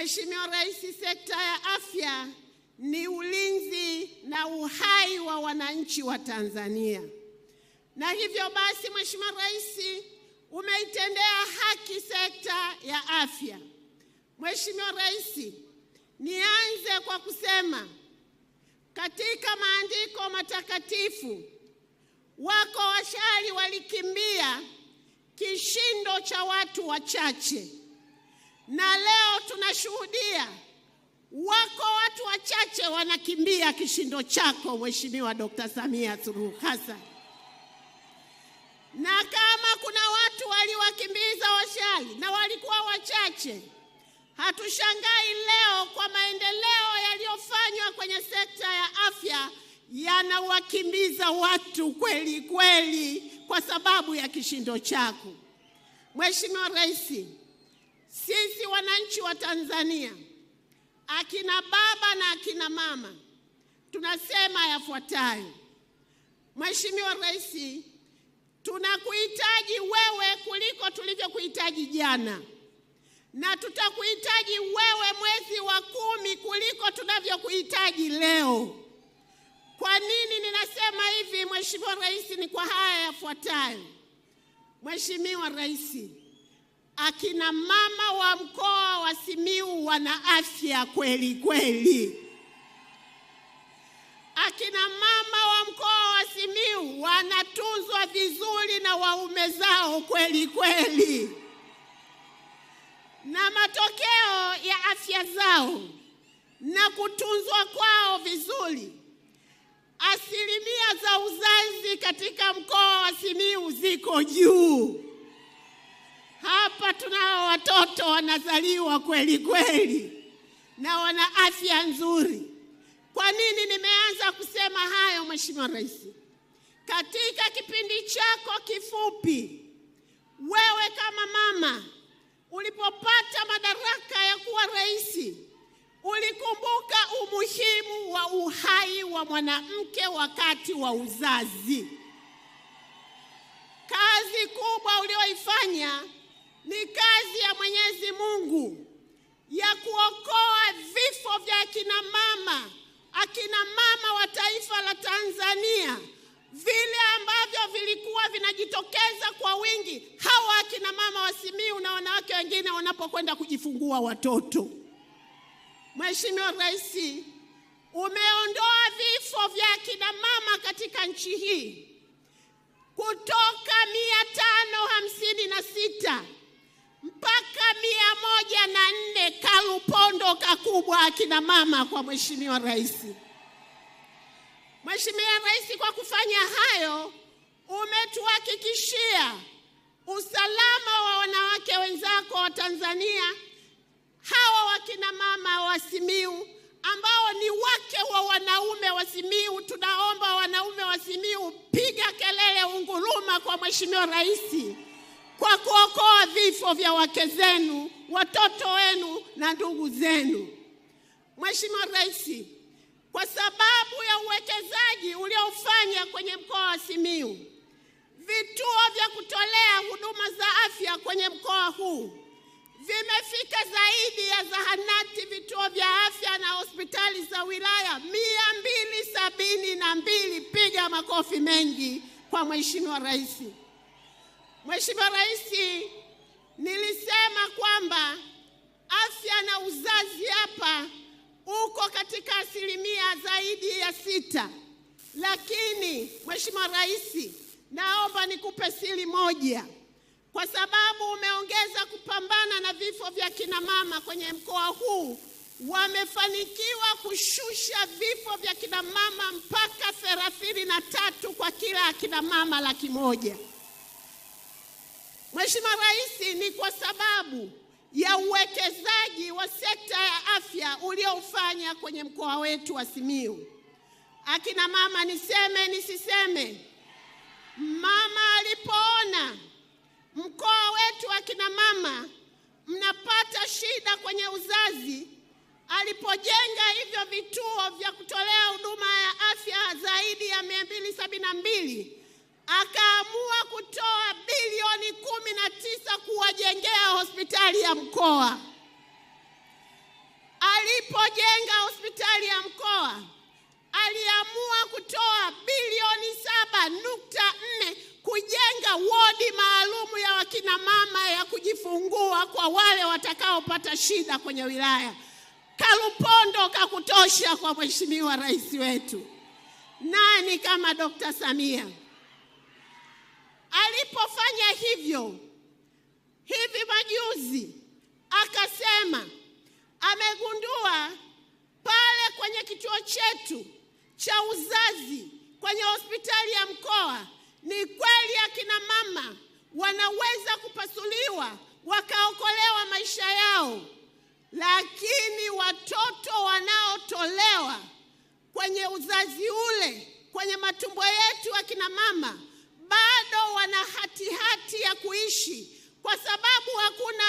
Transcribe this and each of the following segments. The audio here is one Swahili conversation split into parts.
Mheshimiwa Rais, sekta ya afya ni ulinzi na uhai wa wananchi wa Tanzania. Na hivyo basi, Mheshimiwa Rais, umeitendea haki sekta ya afya. Mheshimiwa Rais, nianze kwa kusema katika maandiko matakatifu wako washauri walikimbia kishindo cha watu wachache. Na leo tunashuhudia wako watu wachache wanakimbia kishindo chako, Mheshimiwa Dr. Samia Suluhu Hassan. Na kama kuna watu waliwakimbiza washauri na walikuwa wachache, hatushangai leo kwa maendeleo yaliyofanywa kwenye sekta ya afya yanawakimbiza watu kweli kweli kwa sababu ya kishindo chako. Mheshimiwa Rais, sisi wananchi wa Tanzania, akina baba na akina mama, tunasema yafuatayo. Mheshimiwa Rais, tunakuhitaji wewe kuliko tulivyokuhitaji jana. Na tutakuhitaji wewe mwezi wa 10 kuliko tunavyokuhitaji leo. Kwa nini ninasema hivi, Mheshimiwa Rais? Ni kwa haya yafuatayo. Mheshimiwa Rais, akina mama wa mkoa wa Simiyu wana afya kweli kweli. Akina mama wa mkoa wa Simiyu wanatunzwa vizuri na waume zao kweli kweli. Na matokeo ya afya zao na kutunzwa kwao vizuri, asilimia za uzazi katika mkoa wa Simiyu ziko juu. Hapa tunao watoto wanazaliwa kweli kweli na wana afya nzuri. Kwa nini nimeanza kusema hayo, Mheshimiwa Rais? Katika kipindi chako kifupi, wewe kama mama, ulipopata madaraka ya kuwa rais, ulikumbuka umuhimu wa uhai wa mwanamke wakati wa uzazi. Kazi kubwa ulioifanya ni kazi ya Mwenyezi Mungu ya kuokoa vifo vya akina mama wa taifa la Tanzania, vile ambavyo vilikuwa vinajitokeza kwa wingi hawa akina mama wa Simiyu na wanawake wengine wanapokwenda kujifungua watoto. Mheshimiwa Rais, umeondoa vifo vya akina mama katika nchi hii kutoka 556 mpaka 104, kalupondo kakubwa akina mama kwa Mheshimiwa Rais. Mheshimiwa Rais, kwa kufanya hayo umetuhakikishia usalama wa wanawake wenzako wa Tanzania, hawa wakina mama wa Simiyu ambao ni wake wa wanaume wa Simiyu. Tunaomba wanaume wa Simiyu, piga kelele, unguruma kwa Mheshimiwa Rais kwa kuokoa vifo vya wake zenu, watoto wenu na ndugu zenu. Mheshimiwa Rais, kwa sababu ya uwekezaji uliofanya kwenye mkoa wa Simiyu, vituo vya kutolea huduma za afya kwenye mkoa huu vimefika zaidi ya zahanati, vituo vya afya na hospitali za wilaya 272. Piga makofi mengi kwa Mheshimiwa Rais. Mheshimiwa Rais, nilisema kwamba afya na uzazi hapa uko katika asilimia zaidi ya 6. Lakini Mheshimiwa Rais, naomba nikupe siri moja. Kwa sababu umeongeza kupambana na vifo vya kina mama kwenye mkoa huu, wamefanikiwa kushusha vifo vya kina mama mpaka 33 kwa kila akina mama 100,000. Mheshimiwa Rais, ni kwa sababu ya uwekezaji wa sekta ya afya uliofanya kwenye mkoa wetu wa Simiyu. Akina mama, niseme nisiseme, mama alipoona mkoa wetu akina mama mnapata shida kwenye uzazi, alipojenga hivyo vituo vya kutolea huduma ya afya zaidi ya 272, akaamua kutoa bilioni 19 kuwajengea hospitali ya mkoa. Alipojenga hospitali ya mkoa, aliamua kutoa bilioni 7.4 kujenga wodi maalumu ya wakina mama ya kujifungua kwa wale watakaopata shida kwenye wilaya. Kalupondo kakutosha kwa Mheshimiwa Rais wetu. Nani kama Dr. Samia? Alipofanya hivyo, hivi majuzi akasema amegundua pale kwenye kituo chetu cha uzazi kwenye hospitali ya mkoa, ni kweli akina mama wanaweza kupasuliwa wakaokolewa maisha yao, lakini watoto wanaotolewa kwenye uzazi ule, kwenye matumbo yetu akina mama, bado wana hati ya kuishi, kwa sababu hakuna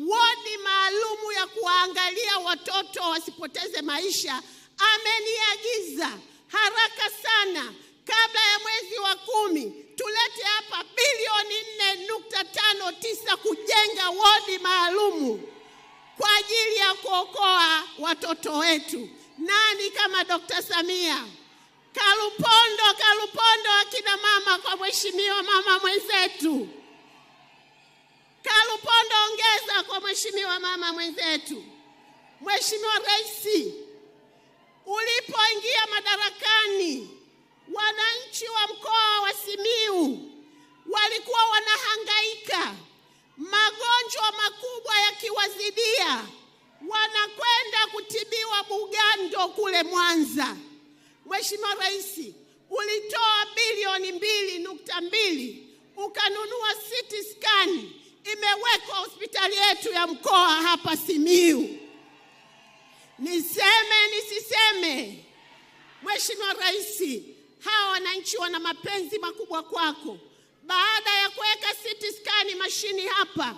wodi maalumu ya kuangalia watoto wasipoteze maisha. Ameniagiza haraka sana, kabla ya mwezi wa 10, tulete hapa bilioni 4.59 kujenga wodi maalumu kwa ajili ya kuokoa watoto wetu. Nani kama Dr. Samia? Kalupondo akina mama kwa Mheshimiwa mama mwenzetu. Kalupondo ongeza kwa Mheshimiwa mama mwenzetu. Mheshimiwa Rais, ulipoingia madarakani, wananchi wa mkoa wa Simiyu walikuwa wanahangaika, magonjwa makubwa yakiwazidia, wanakwenda kutibiwa Bugando kule Mwanza. Mheshimiwa Rais, ulitoa bilioni 2.2 ukanunua CT scan, imewekwa hospitali yetu ya mkoa hapa Simiyu. Niseme nisiseme, Mheshimiwa Rais, hawa wananchi wana mapenzi makubwa kwako. Baada ya kuweka CT scan mashini hapa,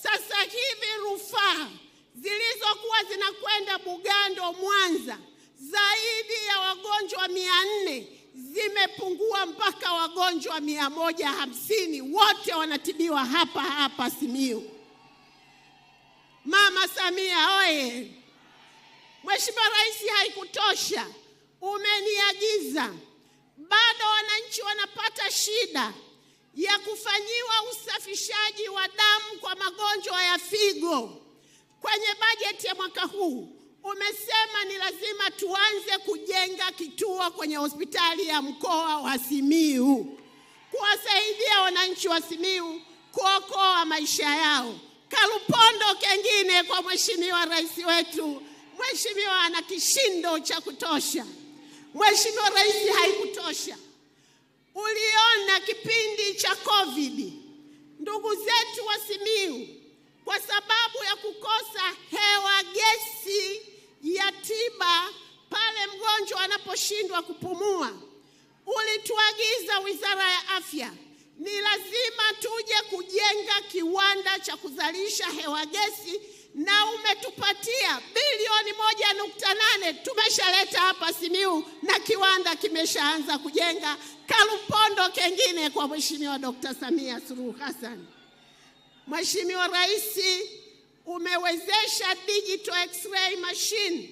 sasa hivi rufaa zilizokuwa zinakwenda Bugando Mwanza, zaidi ya wagonjwa 400 zimepungua mpaka wagonjwa 150, wote wanatibiwa hapa Simiyu. Mama Samia oye! Mheshimiwa Rais, haikutosha, umeniagiza, bado wananchi wanapata shida ya kufanyiwa usafishaji wa damu kwa magonjwa ya figo. Kwenye bajeti ya mwaka huu umesema ni lazima tuanze kujenga kituo kwenye hospitali ya mkoa wa Simiyu, kuwasaidia wananchi wa Simiyu kuokoa maisha yao. Kalupondo kengine kwa Mheshimiwa Rais wetu. Mheshimiwa ana kishindo cha kutosha. Mheshimiwa Rais, haikutosha. Uliona kipindi cha COVID, ndugu zetu wa Simiyu kwa sababu ya kukosa hewa gesi ya tiba pale mgonjwa anaposhindwa kupumua, ulituagiza Wizara ya Afya, ni lazima tuje kujenga kiwanda cha kuzalisha hewa gesi, na umetupatia bilioni 1.8. Tumeshaleta hapa Simiyu na kiwanda kimeshaanza kujenga. Kalupondo kengine kwa Mheshimiwa Dr. Samia Suluhu Hassan. Mheshimiwa Rais, umewezesha digital x-ray machine,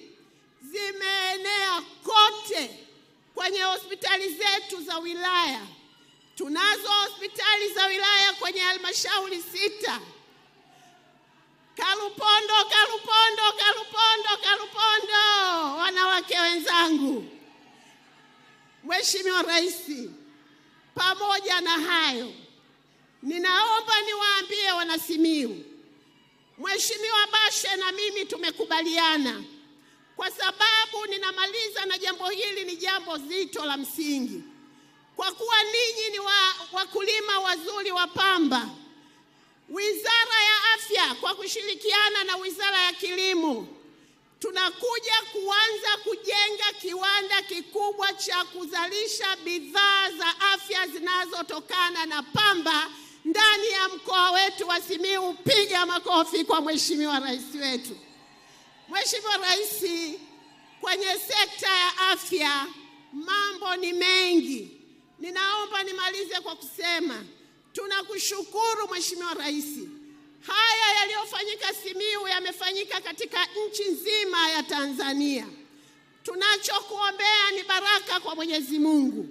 zimeenea kote kwenye hospitali zetu za wilaya. Tunazo hospitali za wilaya kwenye halmashauri 6. Kalupondo, wanawake wenzangu. Mheshimiwa Rais, pamoja na hayo, ninaomba niwaambie wana Simiyu, Mheshimiwa Bashe na mimi tumekubaliana, kwa sababu ninamaliza na jambo hili ni jambo zito la msingi. Kwa kuwa ninyi ni wakulima wazuri wa pamba, Wizara ya Afya kwa kushirikiana na Wizara ya Kilimo tunakuja kuanza kujenga kiwanda kikubwa cha kuzalisha bidhaa za afya zinazotokana na pamba ndani ya mkoa wetu wa Simiyu. Piga makofi kwa Mheshimiwa Rais wetu. Mheshimiwa Rais, kwenye sekta ya afya mambo ni mengi. Ninaomba nimalize kwa kusema tunakushukuru Mheshimiwa Rais, Haya yaliyofanyika Simiyu yamefanyika katika nchi nzima ya Tanzania. Tunachokuombea ni baraka kwa Mwenyezi Mungu.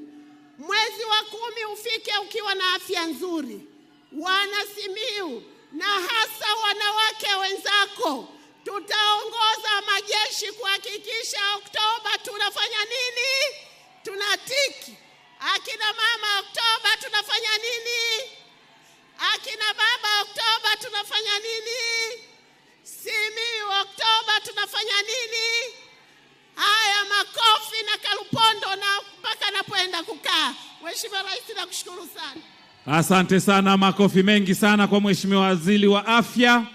Mwezi wa 10 ufike ukiwa na afya nzuri. Wana Simiyu na hasa wanawake wenzako, tutaongoza majeshi kuhakikisha Oktoba tunafanya nini? Tunatiki. Akina mama Oktoba tunafanya nini? Akina baba Oktoba tunafanya nini? Simiyu Oktoba tunafanya nini? Haya, makofi na Kalupondo na mpaka napoenda kukaa. Mheshimiwa Rais, nakushukuru sana. Asante sana, makofi mengi sana kwa Mheshimiwa Waziri wa Afya.